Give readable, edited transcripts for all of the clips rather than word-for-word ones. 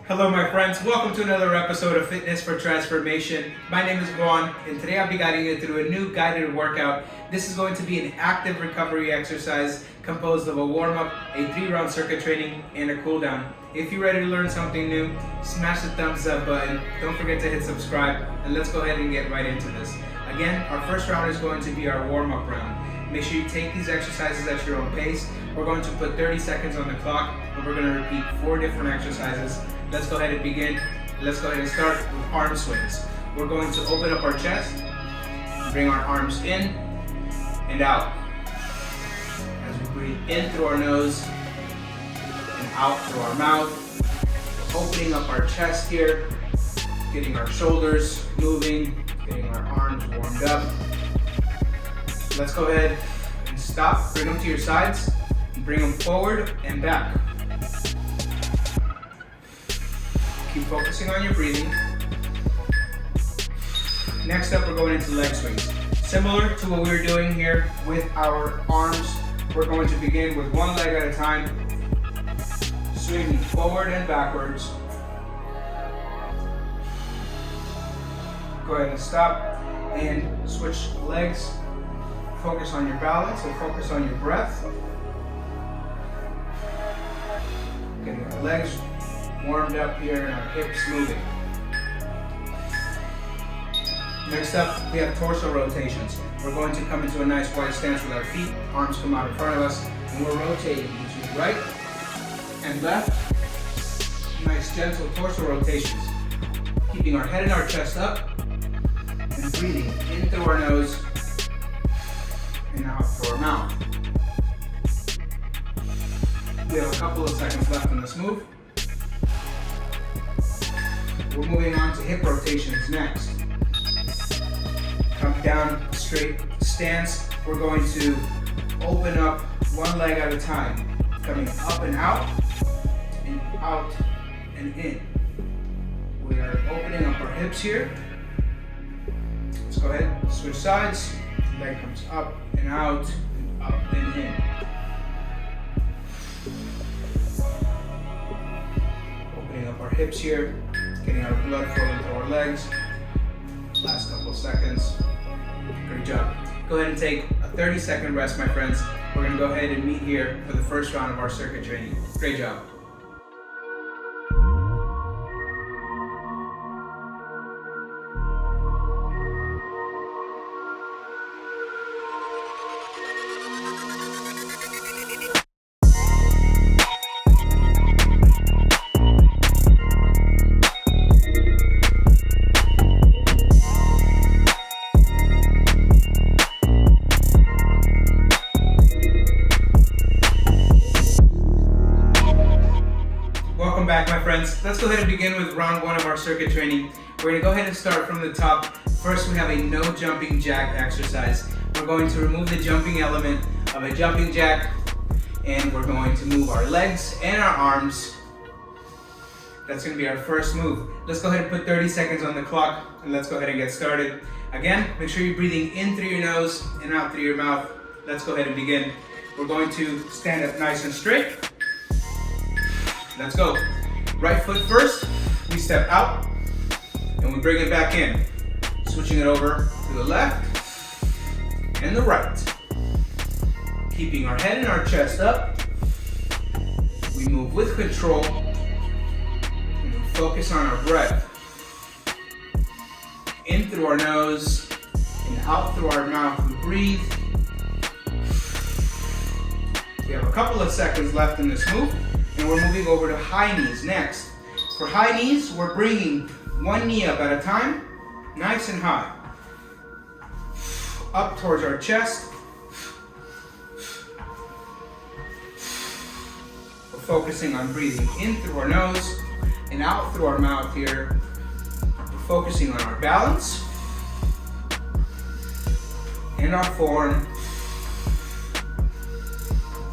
Hello my friends, welcome to another episode of Fitness for Transformation. My name is Juan and today I'll be guiding you through a new guided workout. This is going to be an active recovery exercise composed of a warm-up, a 3-round circuit training, and a cool-down. If you're ready to learn something new, smash the thumbs up button, don't forget to hit subscribe, and let's go ahead and get right into this. Again, our first round is going to be our warm-up round. Make sure you take these exercises at your own pace. We're going to put 30 seconds on the clock and we're going to repeat 4 different exercises. Let's go ahead and begin. Let's go ahead and start with arm swings. We're going to open up our chest, bring our arms in and out. As we breathe in through our nose and out through our mouth. Opening up our chest here, getting our shoulders moving, getting our arms warmed up. Let's go ahead and stop, bring them to your sides, and bring them forward and back. Keep focusing on your breathing. Next up, we're going into leg swings. Similar to what we were doing here with our arms, we're going to begin with one leg at a time, swinging forward and backwards. Go ahead and stop and switch legs. Focus on your balance and focus on your breath. Getting our legs warmed up here and our hips moving. Next up, we have torso rotations. We're going to come into a nice wide stance with our feet, arms come out in front of us, and we're rotating between right and left. Nice gentle torso rotations. Keeping our head and our chest up and breathing in through our nose and out through our mouth. We have a couple of seconds left in this move. We're moving on to hip rotations next. Come down, straight stance. We're going to open up one leg at a time. Coming up and out and in. We are opening up our hips here. Let's go ahead, switch sides. Leg comes up and out, and up and in. Opening up our hips here, getting our blood flowing through our legs. Last couple of seconds. Great job. Go ahead and take a 30-second rest, my friends. We're going to go ahead and meet here for the first round of our circuit training. Great job. Welcome back, my friends. Let's go ahead and begin with round 1 of our circuit training. We're going to go ahead and start from the top. First, we have a no jumping jack exercise. We're going to remove the jumping element of a jumping jack, and we're going to move our legs and our arms. That's going to be our first move. Let's go ahead and put 30 seconds on the clock, and let's go ahead and get started. Again, make sure you're breathing in through your nose and out through your mouth. Let's go ahead and begin. We're going to stand up nice and straight. Let's go. Right foot first, we step out and we bring it back in. Switching it over to the left and the right. Keeping our head and our chest up. We move with control and we focus on our breath. In through our nose and out through our mouth, we breathe. We have a couple of seconds left in this move. And we're moving over to high knees next. For high knees, we're bringing one knee up at a time, nice and high. Up towards our chest. We're focusing on breathing in through our nose and out through our mouth here. We're focusing on our balance and our form.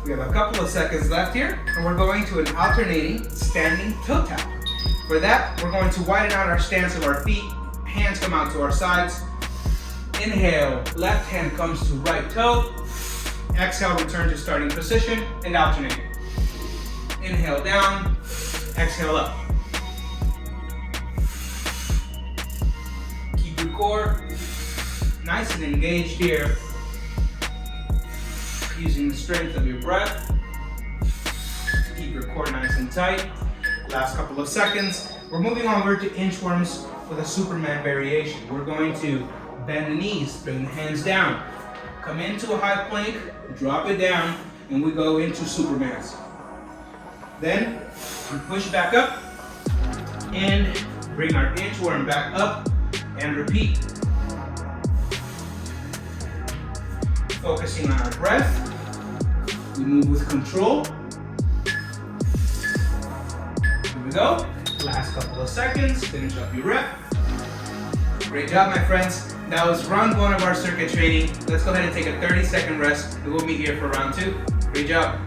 We have a couple of seconds left here, and we're going to an alternating standing toe tap. For that, we're going to widen out our stance of our feet. Hands come out to our sides. Inhale, left hand comes to right toe. Exhale, return to starting position and alternate. Inhale down, exhale up. core. Nice and engaged here. Using the strength of your breath. Keep your core nice and tight. Last couple of seconds. We're moving over to inchworms with a Superman variation. We're going to bend the knees, bring the hands down. Come into a high plank, drop it down, and we go into Supermans. Then we push back up and bring our inchworm back up and repeat. Focusing on our breath. We move with control. Here we go. Last couple of seconds. Finish up your rep. Great job, my friends. That was round 1 of our circuit training. Let's go ahead and take a 30-second rest, and we'll meet here for round 2. Great job.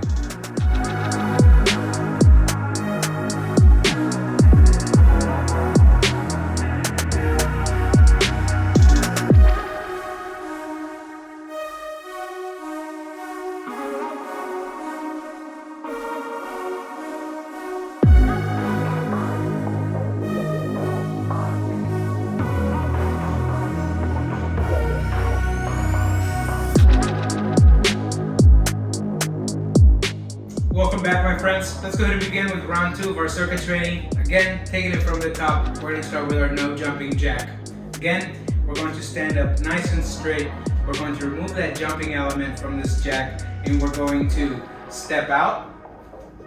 Welcome back, my friends. Let's go ahead and begin with round 2 of our circuit training. Again, taking it from the top, we're going to start with our no jumping jack. Again, we're going to stand up nice and straight. We're going to remove that jumping element from this jack, and we're going to step out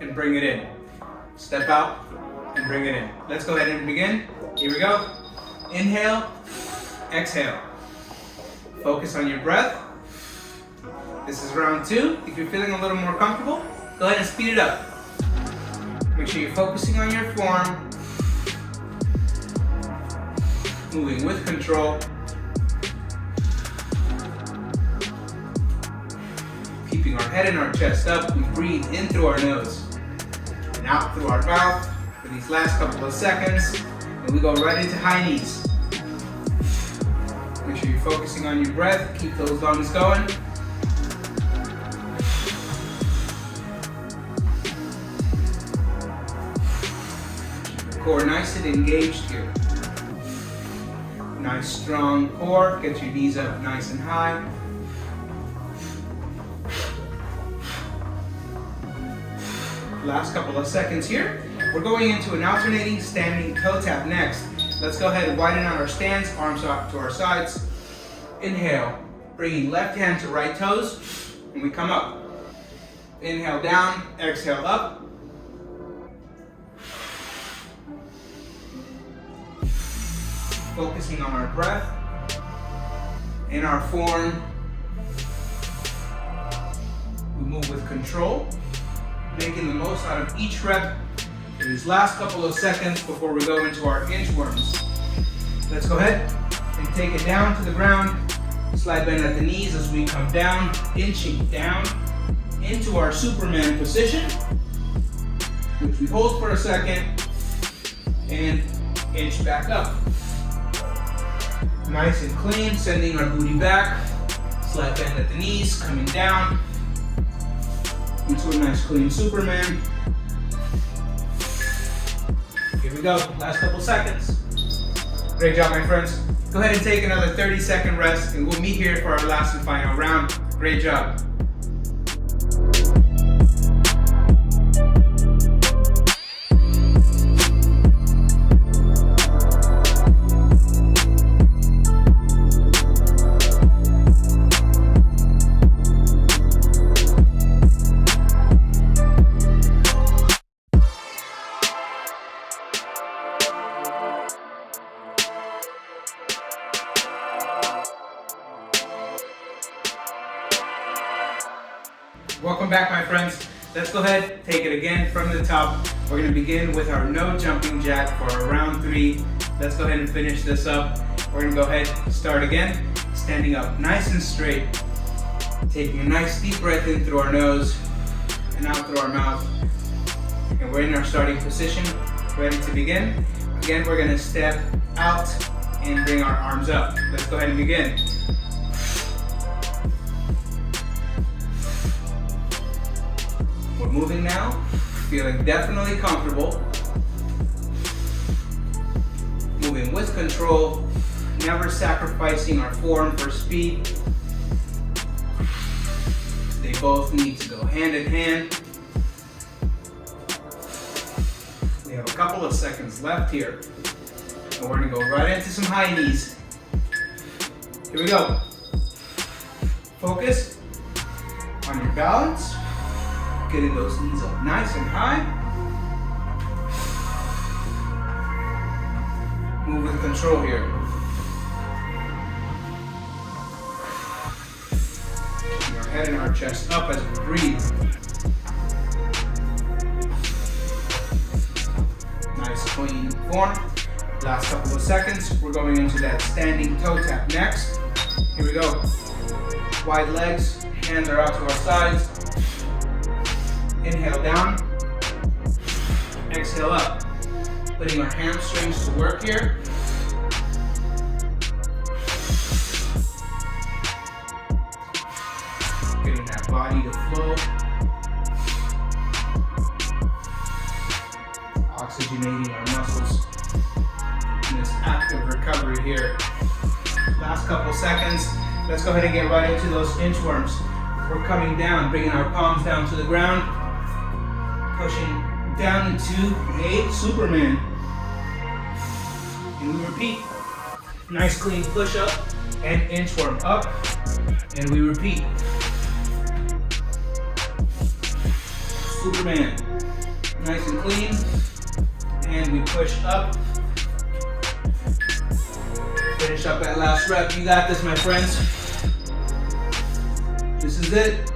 and bring it in. Step out and bring it in. Let's go ahead and begin. Here we go. Inhale, exhale. Focus on your breath. This is round 2. If you're feeling a little more comfortable, go ahead and speed it up. Make sure you're focusing on your form. Moving with control. Keeping our head and our chest up. We breathe in through our nose and out through our mouth for these last couple of seconds. And we go right into high knees. Make sure you're focusing on your breath. Keep those lungs going. Core nice and engaged here. Nice strong core. Get your knees up nice and high. Last couple of seconds here. We're going into an alternating standing toe tap next. Let's go ahead and widen out our stance, arms out to our sides. Inhale, bringing left hand to right toes, and we come up. Inhale down, exhale up. Focusing on our breath and our form. We move with control, making the most out of each rep for these last couple of seconds before we go into our inchworms. Let's go ahead and take it down to the ground. Slide bend at the knees as we come down, inching down into our Superman position, which we hold for a second and inch back up. Nice and clean, sending our booty back. Slide bend at the knees, coming down into a nice clean Superman. Here we go, last couple seconds. Great job, my friends. Go ahead and take another 30-second rest, and we'll meet here for our last and final round. Great job. Welcome back, my friends. Let's go ahead, take it again from the top. We're going to begin with our no jumping jack for our round 3. Let's go ahead and finish this up. We're going to go ahead and start again, standing up nice and straight, taking a nice deep breath in through our nose and out through our mouth. And we're in our starting position, ready to begin. Again, we're going to step out and bring our arms up. Let's go ahead and begin. We're moving now, feeling definitely comfortable. Moving with control, never sacrificing our form for speed. They both need to go hand in hand. We have a couple of seconds left here, and we're gonna go right into some high knees. Here we go. Focus on your balance, getting those knees up nice and high. Move with control here. Keeping our head and our chest up as we breathe. Nice clean form. Last couple of seconds, we're going into that standing toe tap next. Here we go. Wide legs, hands are out to our sides. Inhale down. Exhale up. Putting our hamstrings to work here. Getting that body to flow. Oxygenating our muscles in this active recovery here. Last couple seconds. Let's go ahead and get right into those inchworms. We're coming down, bringing our palms down to the ground, pushing down into a Superman. And we repeat. Nice clean push up and inchworm up. And we repeat. Superman. Nice and clean. And we push up. Finish up that last rep. You got this, my friends. This is it.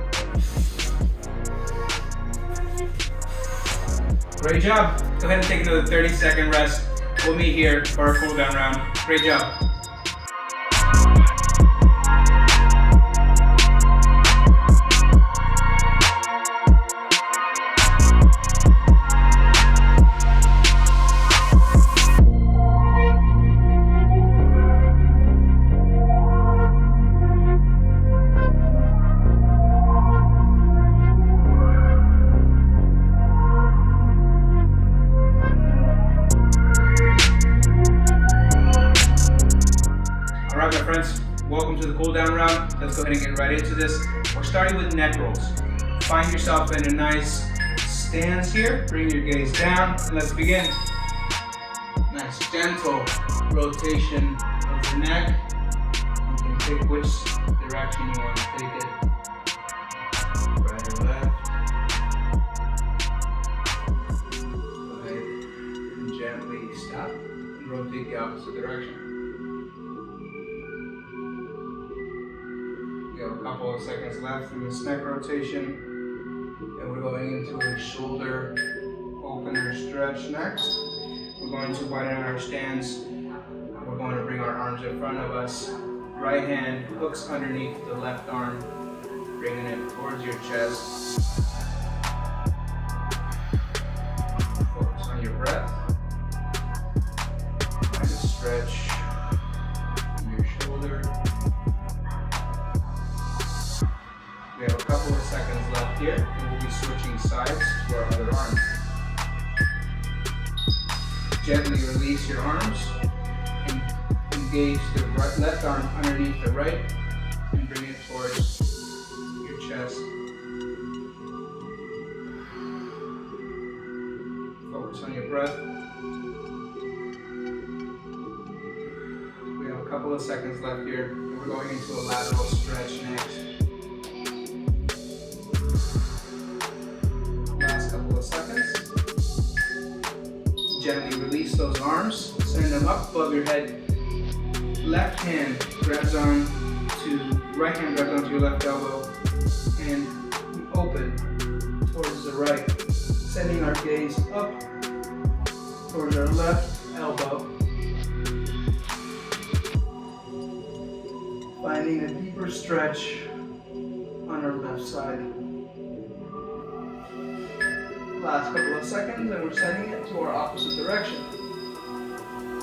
Great job. Go ahead and take another 30-second rest. We'll meet here for our cool down round. Great job. Welcome to the cool down round. Let's go ahead and get right into this. We're starting with neck rolls. Find yourself in a nice stance here. Bring your gaze down and let's begin. Nice gentle rotation of the neck. You can pick which direction you want to take it. Right or left. Go ahead and gently stop and rotate the opposite direction. We have a couple of seconds left in this neck rotation, and we're going into a shoulder opener stretch next. We're going to widen our stance. We're going to bring our arms in front of us. Right hand hooks underneath the left arm, bringing it towards your chest. Focus on your breath. Find a stretch in your shoulder. We have a couple of seconds left here, and we'll be switching sides to our other arm. Gently release your arms and engage the left arm underneath the right and bring it towards your chest. Focus on your breath. We have a couple of seconds left here, and we're going into a lateral stretch next. Seconds. Gently release those arms, send them up above your head. Left hand grabs on to, right hand grabs onto your left elbow, and we open towards the right, sending our gaze up towards our left elbow. Finding a deeper stretch on our left side. Last couple of seconds, and we're sending it to our opposite direction.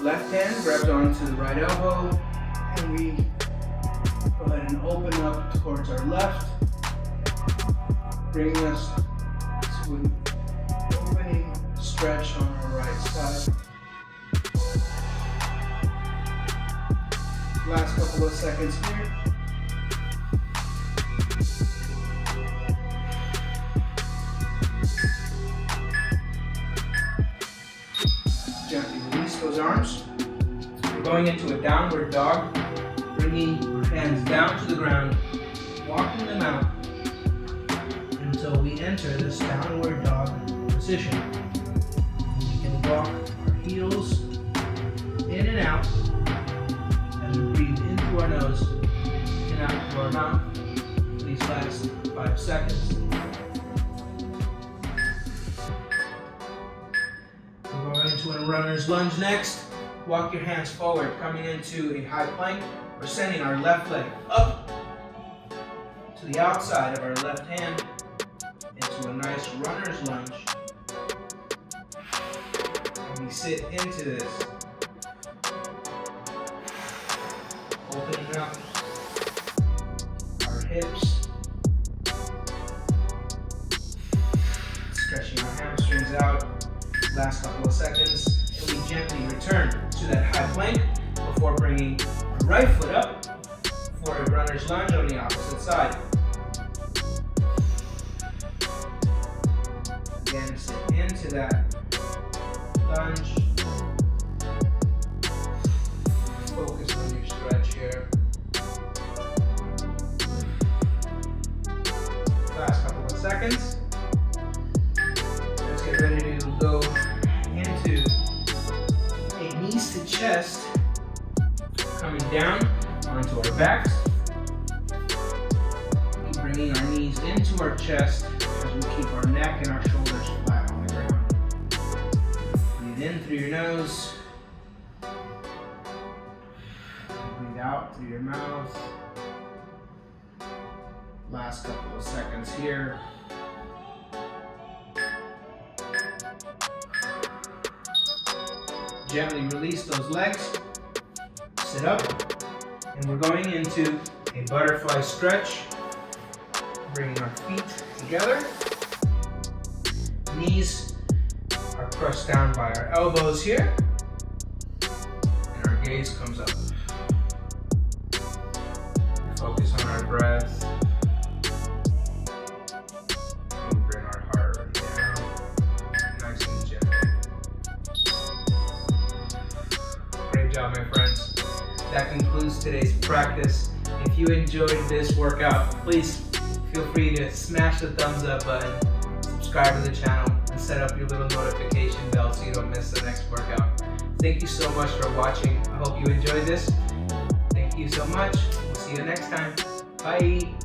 Left hand grabs onto the right elbow, and we go ahead and open up towards our left, bringing us to an opening stretch on our right side. couple of seconds here. Gently release those arms. We're going into a downward dog, bringing our hands down to the ground, walking them out until we enter this downward dog position. We can walk our heels in and out as we breathe into our nose and out through our mouth for these last 5 seconds. We're going into a runner's lunge next. Walk your hands forward, coming into a high plank. We're sending our left leg up to the outside of our left hand into a nice runner's lunge. And we sit into this, opening up our hips, stretching our hamstrings out. Last couple of seconds, and we gently return to that high plank before bringing our right foot up for a runner's lunge on the opposite side. Again, sit into that lunge. Focus on your stretch here. Last couple of seconds. Let's get ready to go into a knees to chest, coming down onto our backs. Keep bringing our knees into our chest as we keep our neck and our shoulders flat on the ground. Breathe in through your nose. Breathe out through your mouth. Last couple of seconds here. Gently release those legs. Sit up. And we're going into a butterfly stretch. Bringing our feet together. Knees are pressed down by our elbows here. And our gaze comes up. Focus on our breath. And bring our heart down. Nice and gentle. Great job, my friends. That concludes today's practice. If you enjoyed this workout, please feel free to smash the thumbs up button, subscribe to the channel, and set up your little notification bell so you don't miss the next workout. Thank you so much for watching. I hope you enjoyed this. Thank you so much. We'll see you next time. Bye.